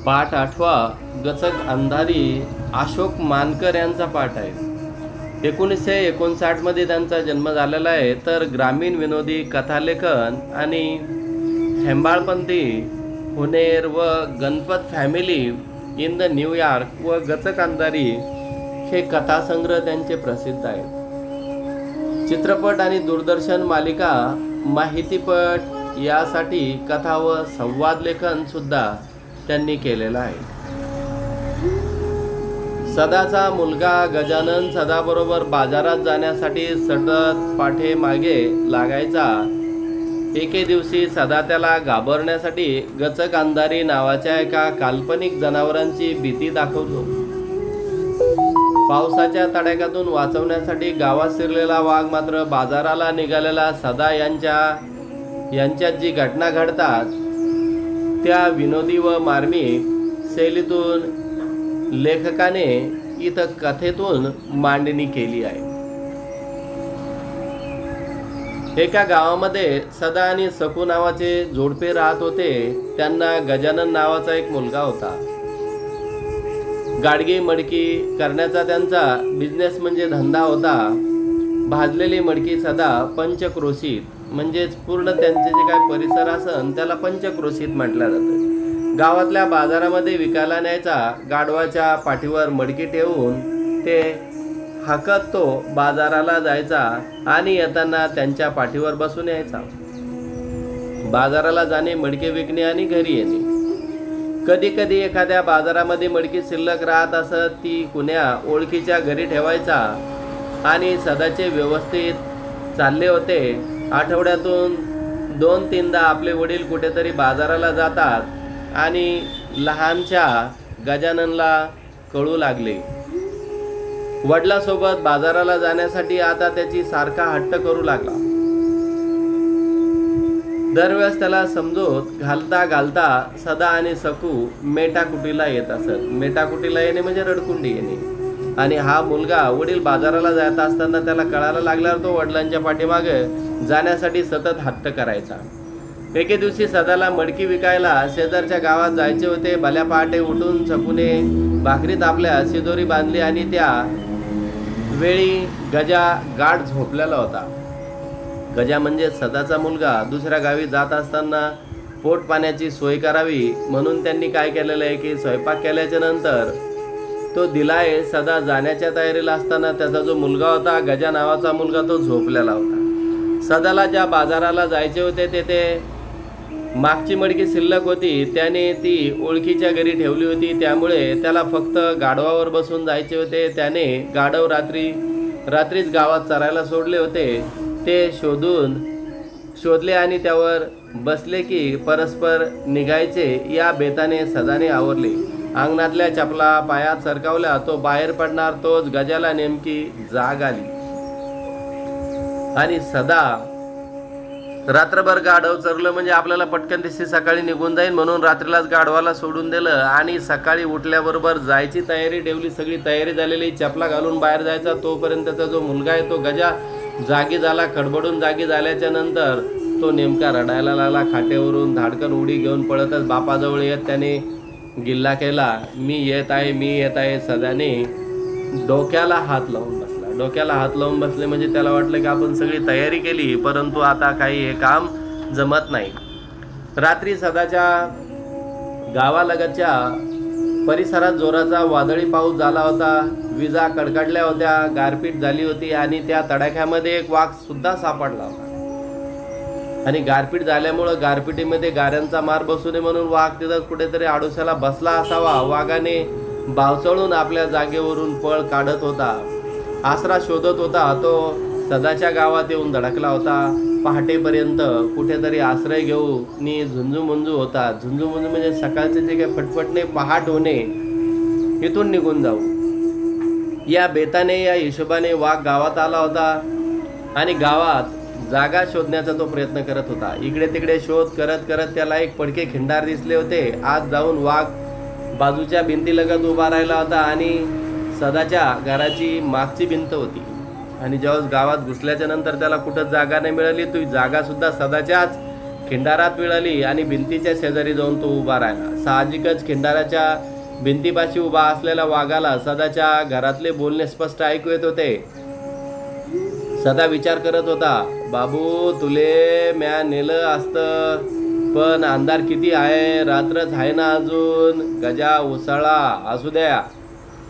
पाठ 8वा गचक अंधारी अशोक मानकर यांचा पाठ आहे। 1959 मध्ये त्यांचा जन्म झालेला आहे। तर ग्रामीण विनोदी कथालेखन आणि हेंबाळपंथी हुनेर व Ganpat family in the New York व गचक अंधारी हे कथासंग्रह त्यांचे प्रसिद्ध आहेत। चित्रपट आणि दूरदर्शन मालिका माहितीपट यासाठी कथा व संवाद लेखन सुद्धा त्यांनी केलेला आहे। सदाचा मुलगा गजानन सदाबरोबर बाजारात जाण्यासाठी सतत पाठीमागे लागायचा। एके दिवशी सदा त्याला घाबरण्यासाठी गचक अंधारी नावाच्या एका काल्पनिक जनावरांची भीती दाखवतो। पावसाच्या तडाख्यातून वाचवण्यासाठी गावात शिरलेला वाघ मात्र बाजाराला निघालेला सदा यांच्यात जी घटना घडतात त्या विनोदी व मार्मिक शैलीतून लेखकाने इथं कथेतून मांडणी केली आहे। एका गावामध्ये सदा आणि सकू नावाचे जोडपे राहत होते। त्यांना गजानन नावाचा एक मुलगा होता। गाडगी मडकी करण्याचा त्यांचा बिझनेस म्हणजे धंदा होता। भाजलेली मडकी सदा पंचक्रोशीत म्हणजेच पूर्ण त्यांचे जे काय परिसर असन त्याला पंचक्रोशीत म्हटलं जातं। गावातल्या बाजारामध्ये विकायला न्यायचा। गाढवाच्या पाठीवर मडकी ठेवून ते हाकत तो बाजाराला जायचा आणि येताना त्यांच्या पाठीवर बसून यायचा। बाजाराला जाणे, मडके विकणे आणि घरी येणे। कधी कधी एखाद्या बाजारामध्ये मडकी शिल्लक राहत असत ती कुण्या ओळखीच्या घरी ठेवायचा आणि सदाचे व्यवस्थित चालले होते। आठवड्यातून 2-3दा आपले वडील कुठेतरी बाजाराला जातात आणि लहानच्या गजाननला कळू लागले वडिलांसोबत बाजाराला जाण्यासाठी आता त्याची सारखा हट्ट करू लागला। दरवेळेस त्याला समजूत घालता घालता सदा आणि सकू मेटाकुटीला येत असत। मेटाकुटीला येणे म्हणजे रडकुंडी येणे। आणि हा मुलगा वडील बाजाराला जात असताना त्याला कळायला लागल्यावर तो वडिलांच्या पाठीमागे जाण्यासाठी सतत हट्ट करायचा। एके दिवशी सदाला मडकी विकायला शेजारच्या गावात जायचे होते। भल्या पहाटे उठून सकूने भाकरीत आपल्या शिदोरी बांधली आणि त्या वेळी गजा गाढ झोपलेला होता। गजा म्हणजे सदाचा मुलगा। दुसऱ्या गावी जात असताना पोट पाण्याची सोय करावी म्हणून त्यांनी काय केलेलं आहे की स्वयंपाक केल्याच्या नंतर तो दिलाय सदा जाण्याच्या तयारीला असताना त्याचा जो मुलगा होता गजा नावाचा मुलगा तो झोपलेला होता। सदाला ज्या बाजाराला जायचे होते तेथे मागची मडकी शिल्लक होती। त्याने ती ओळखीच्या घरी ठेवली होती त्यामुळे त्याला फक्त गाढवावर बसून जायचे होते। त्याने गाढव रात्रीच गावात चरायला सोडले होते। ते शोधले आणि त्यावर बसले की परस्पर निघायचे या बेताने सदाने आवरले। अंगणातल्या चपला पायात सरकावल्या तो बाहेर पडणार तोच गजाला नेमकी जाग आली आणि सदा रात्रभर गाढव चरलं म्हणजे आपल्याला पटकन दिसते सकाळी निघून जाईल म्हणून रात्रीलाच गाढवाला सोडून दिलं आणि सकाळी उठल्याबरोबर जायची तयारी ठेवली। सगळी तयारी झालेली, चपला घालून बाहेर जायचा। तोपर्यंत त्याचा जो मुलगा आहे तो गजा जागी झाला। खडबडून जागी झाल्याच्या नंतर तो नेमका रडायला लागला। खाटेवरून धाडकन उडी घेऊन पळतच बापाजवळ येत त्याने गिल्ला केला, मी येत आहे। सदाने डोक्याला हात लावून बसले म्हणजे त्याला वाटलं की आपण सगळी तयारी केली परंतु आता काही हे काम जमत नाही। रात्री सदाच्या गावालगतच्या परिसरात जोराचा वादळी पाऊस झाला होता। विजा कडकडल्या होत्या, गारपीट झाली होती आणि त्या तडाख्यामध्ये एक वाघ सुद्धा सापडला होता। आणि गारपीट झाल्यामुळं गारपिटीमध्ये गाऱ्यांचा मार बसू नये म्हणून वाघ तिथं कुठेतरी आडोशाला बसला असावा। वाघाने बावचळून आपल्या जागेवरून पळ काढत होता, आसरा शोधत होता। तो सदाच्या गावात येऊन धडकला होता। पहाटेपर्यंत कुठेतरी आश्रय घेऊन झुंजूमुंजू होता। झुंजूमुंजू म्हणजे सकाळचे जे काही फटफटणे पहाट होणे इथून निघून जाऊ या बेताने या हिशोबाने वाघ गावात आला होता आणि गावात जागा शोधण्याचा तो प्रयत्न करत होता। इकडे तिकडे शोध करत त्याला एक पडके खिंडार दिसले होते। आज जाऊन वाघ बाजूच्या भिंतीलगत उभा राहिला होता आणि सदाच्या घराची मागची भिंत होती आणि जेव्हा गावात घुसल्याच्या नंतर त्याला कुठं जागा नाही मिळाली, तो जागा सुद्धा सदाच्याच खिंडारात मिळाली आणि भिंतीच्या शेजारी जाऊन तो उभा राहिला. साहजिकच खिंडाराच्या भिंतीपाशी उभा असलेल्या वाघाला सदाच्या घरातले बोलणे स्पष्ट ऐकू येत होते. सदा विचार करत होता, बाबू तुले म्या नेलं असतं, पण अंधार किती आहे, रात्रच आहे ना अजून. गजा उसळा, असू द्या,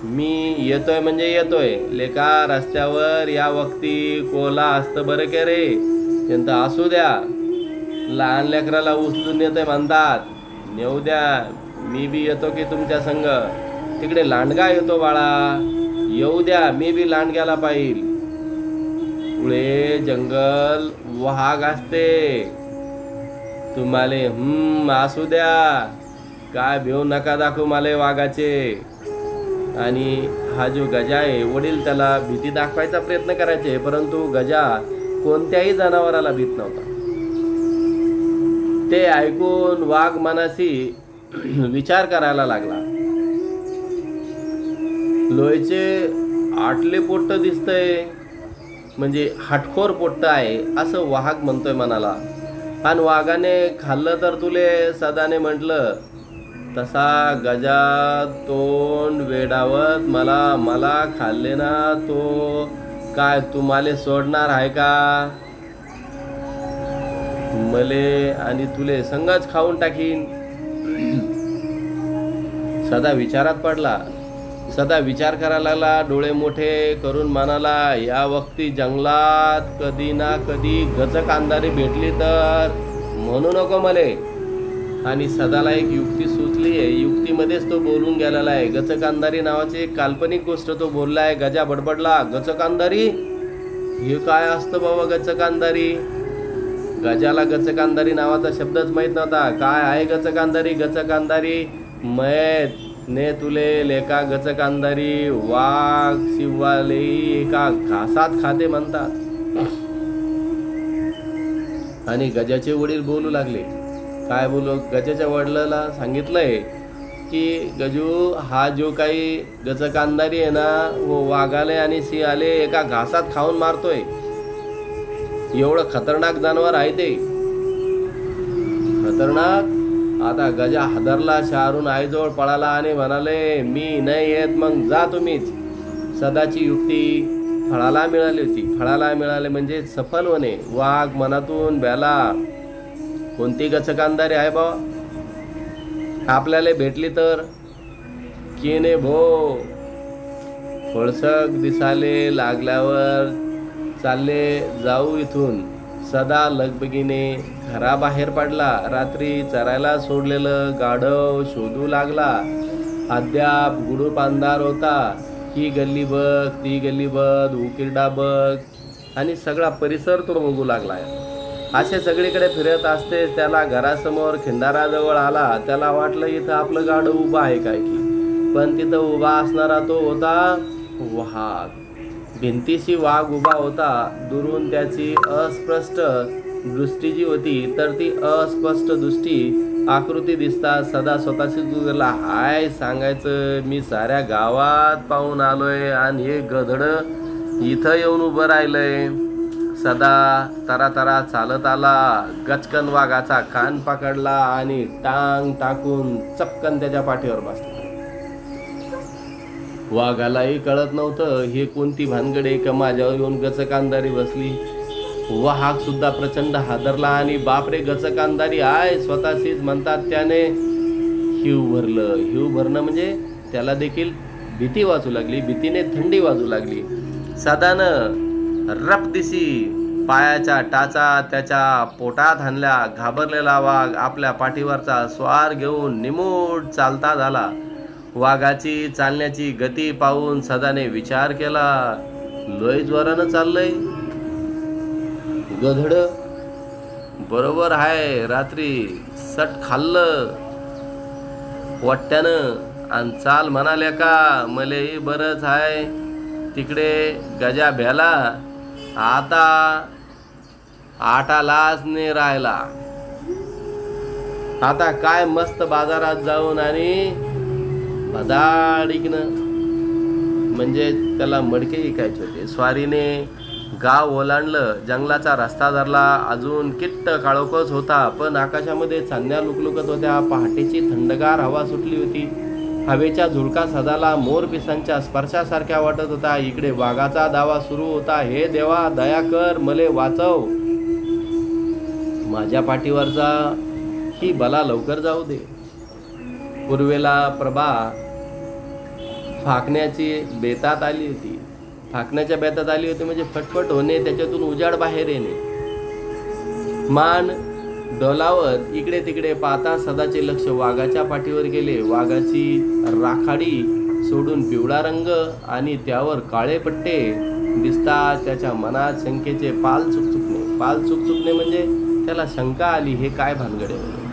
मी येतोय म्हणजे येतोय. लेका रस्त्यावर या वक्ती कोला असतं बरं के रे, त्यांचं असू द्या. लहान लेकराला उचलून येतोय म्हणतात, नेऊ द्या, मी बी येतो की तुमच्या संग. तिकडे लांडगा येतो बाळा, येऊ द्या, मी बी लांडग्याला पाहिल. पुढे जंगल वाघ असते, तुम्हाले असू द्या, काय भेऊ नका दाखवू माले वाघाचे. आणि हा जो गजा आहे, वडील त्याला भीती दाखवायचा प्रयत्न करायचे, परंतु गजा कोणत्याही जनावराला भीत नव्हता. ते ऐकून वाघ मनाशी विचार करायला लागला. लोयचे आटले पोट्ट दिसतंय, म्हणजे हटखोर पोट्ट आहे असं वाघ म्हणतोय मनाला. आणि वाघाने खाल्लं तर तुले, सदाने म्हटलं. तसा गजा तोंड वेडावत मला खाल्ले ना तो काय तुम्हाले सोडणार आहे का? मले आणि तुले संगच खाऊन टाकीन. सदा विचारात पडला. सदा विचार करायला लागला, डोळे मोठे करून म्हणाला, या वक्ती जंगलात कधी ना कधी गचक अंधारी भेटली तर म्हणू नको मले. आणि सदाला एक युक्ती सुचली आहे. युक्तीमध्येच तो बोलून गेलेला आहे. गचक अंधारी नावाची एक काल्पनिक गोष्ट तो बोलला आहे. गजा बडबडला, गचक अंधारी, हे काय असतं बाबा गचक अंधारी? गजाला गचक अंधारी नावाचा शब्दच माहित नव्हता. काय आहे गचक अंधारी? गचक अंधारी मैत ने तुले लेका गचक अंधारी वाघ शिवाले एका घासात खाते म्हणतात. आणि गजाचे वडील बोलू लागले. काय बोलू? गजाच्या वडिलाला सांगितलंय की गजू, हा जो काही गचक अंधारी आहे ना, वो वाघाले आणि सिंहाले एका घासात खाऊन मारतोय. एवढं खतरनाक जानवर आहे ते, खतरनाक. आता गजा हादरला, शहरून आईजवळ पळाला आणि म्हणाले, मी नाही येत, मग जा तुम्हीच. सदाची युक्ती फळाला मिळाली होती. फळाला मिळाले म्हणजे सफल होणे. वाघ मनातून बेला, कोणती गचक अंधारी आहे बा, आपल्याला भेटली तर किने भो. फळसक दिसाले लागल्यावर चालले जाऊ इथून. सदा लगबगीने घराबाहेर पडला. रात्री चरायला सोडलेलं गाढव शोधू लागला. अद्याप गुडूप अंधार होता. ही गल्ली बघ, ती गल्ली बघ, उकिरडा बघ, आणि सगळा परिसर तो बघू लागला. असे सगळीकडे फिरत असते. त्याला घरासमोर खिंडाराजवळ आला. त्याला वाटलं इथं आपलं गाढव उभा आहे काय की, पण तिथं उभा असणारा तो होता वाघ. भिंतीशी वाघ उभा होता. दुरून त्याची अस्पष्ट दृष्टी जी होती, तर ती अस्पष्ट दृष्टी आकृती दिसतात. सदा स्वतःशी तुला हाय सांगायचं, मी साऱ्या गावात पाहून आलोय आणि हे गधड इथं येऊन उभं राहिलंय. सदा तरा तरा चालत आला. गचकन वाघाचा कान पकडला आणि टांग टाकून चपकन त्याच्या पाठीवर बसला. वाघालाही कळत नव्हतं हे कोणती भानगड आहे का माझ्यावर येऊन गचक अंधारी बसली. वाघ सुद्धा प्रचंड हादरला आणि बापरे, गचक अंधारी आहे स्वतःशीच म्हणतात त्याने हिव भरलं. हिव भरणं म्हणजे त्याला देखील भीती वाजू लागली. भीतीने थंडी वाजू लागली. सदानं रप दिसी पायाच्या टाचा त्याच्या पोटात हाणल्या. घाबरलेला वाघ आपल्या पाठीवरचा स्वार घेऊन निमूट चालता झाला. वाघाची चालण्याची गती पाहून सदाने विचार केला, लय जोरानं चाललंय गधड. बरोबर आहे, रात्री सट खाल्लं वाट्यानं आणि चाल म्हणाले का मलेही बरंच आहे. तिकडे गजा भ्याला. आता आटालाच नाही राहिला. आता काय मस्त बाजारात जाऊन आणि बदाड इकणं, म्हणजे त्याला मडके विकायचे होते. स्वारीने गाव ओलांडलं, जंगलाचा रस्ता धरला, अजून किट्ट काळोखच होता, पण आकाशामध्ये चांदण्या लुकलुकत होत्या. पहाटेची थंडगार हवा सुटली होती. हवेच्या झुळका सदाला मोर पिसांच्या स्पर्शासारख्या वाटत होता. इकडे वाघाचा दावा सुरू होता. हे देवा, दया कर, मले वाचव, माझ्या पाठीवरचा ही बला लवकर जाऊ दे. पूर्वेला प्रभा फाकण्याची बेतात आली होती. फाकण्याच्या बेतात आली होती म्हणजे फटफट होणे, त्याच्यातून उजाड बाहेर येणे. मान डोलावर इकडे तिकडे पाहता सदाचे लक्ष वाघाच्या पाठीवर गेले. वाघाची राखाडी सोडून पिवळा रंग आणि त्यावर काळे पट्टे दिसतात. त्याच्या मनात शंकेचे पाल चुकचुकणे म्हणजे त्याला शंका आली, हे काय भानगडे म्हणून,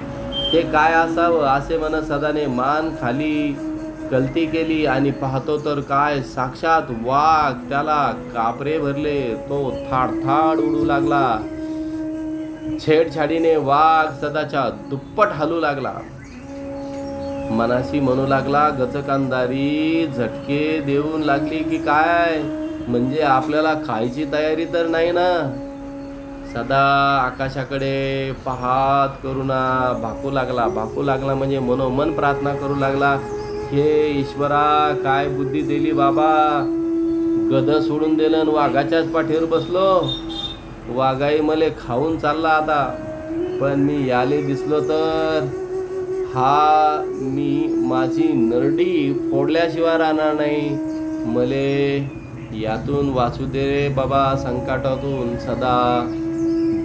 हे काय असावं असे म्हणत सदाने मान खाली गलती केली आणि पाहतो तर काय, साक्षात वाघ. त्याला कापरे भरले. तो थाड उडू लागला. छेडछाडीने वाघ सदाच्या दुप्पट हलू लागला. मनाशी म्हणू लागला, गचकांदारी झटके देऊन लागली की काय, म्हणजे आपल्याला खायची तयारी तर नाही ना. सदा आकाशाकडे पाहात करुणा भाकू लागला म्हणजे मनोमन प्रार्थना करू लागला, हे ईश्वरा, काय बुद्धी दिली बाबा. गद सोडून दिलं आणि वाघाच्याच पाठीवर बसलो. वाघाई मले खाऊन चालला आता, पण मी याले दिसलो तर मी माझी नरडी फोडल्याशिवाय राहणार नाही. मले यातून वाचू दे रे बाबा संकटातून. सदा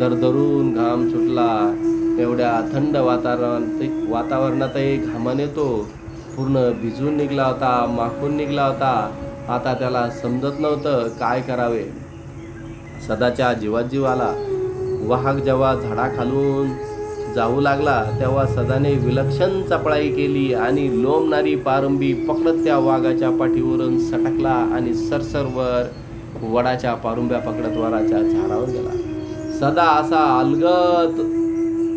दरदरून घाम सुटला. एवढ्या थंड वातावरणातही घामाने तो पूर्ण भिजून निघला होता, माखून निघला होता. आता त्याला समजत नव्हतं काय करावे. सदाच्या जीवात जीव आला. वाघ जेव्हा झाडाखालून जाऊ लागला तेव्हा सदाने विलक्षण चपळाई केली आणि लोंबणारी पारंबी पकडत त्या वाघाच्या पाठीवरून सटकला आणि सरसरवर वडाच्या पारुंब्या पकडत वराच्या झाडावर गेला. सदा असा अलगद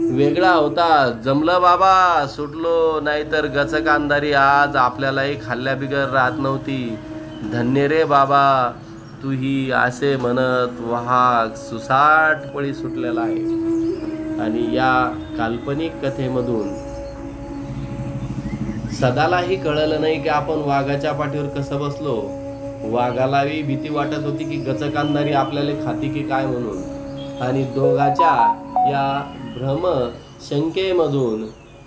वेगळा होता. जमलं बाबा, सुटलो, नाहीतर गचकांदारी आज आपल्यालाही खाल्ल्या बिगर राहत नव्हती. धन्य रे बाबा तूही, असे म्हणत वाघ सुसाट पळी सुटलेला आहे. आणि या काल्पनिक कथेमधून सदालाही कळलं नाही की आपण वाघाच्या पाठीवर कसं बसलो. वाघालाही भीती वाटत होती की गचकांदारी आपल्याला खाती की काय म्हणून. आणि दोघाच्या या भ्रम शंकेमधून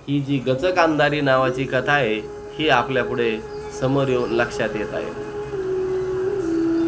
ही जी गचकांदारी नावाची कथा आहे ही आपल्या पुढे समोर येऊन लक्षात येत आहे.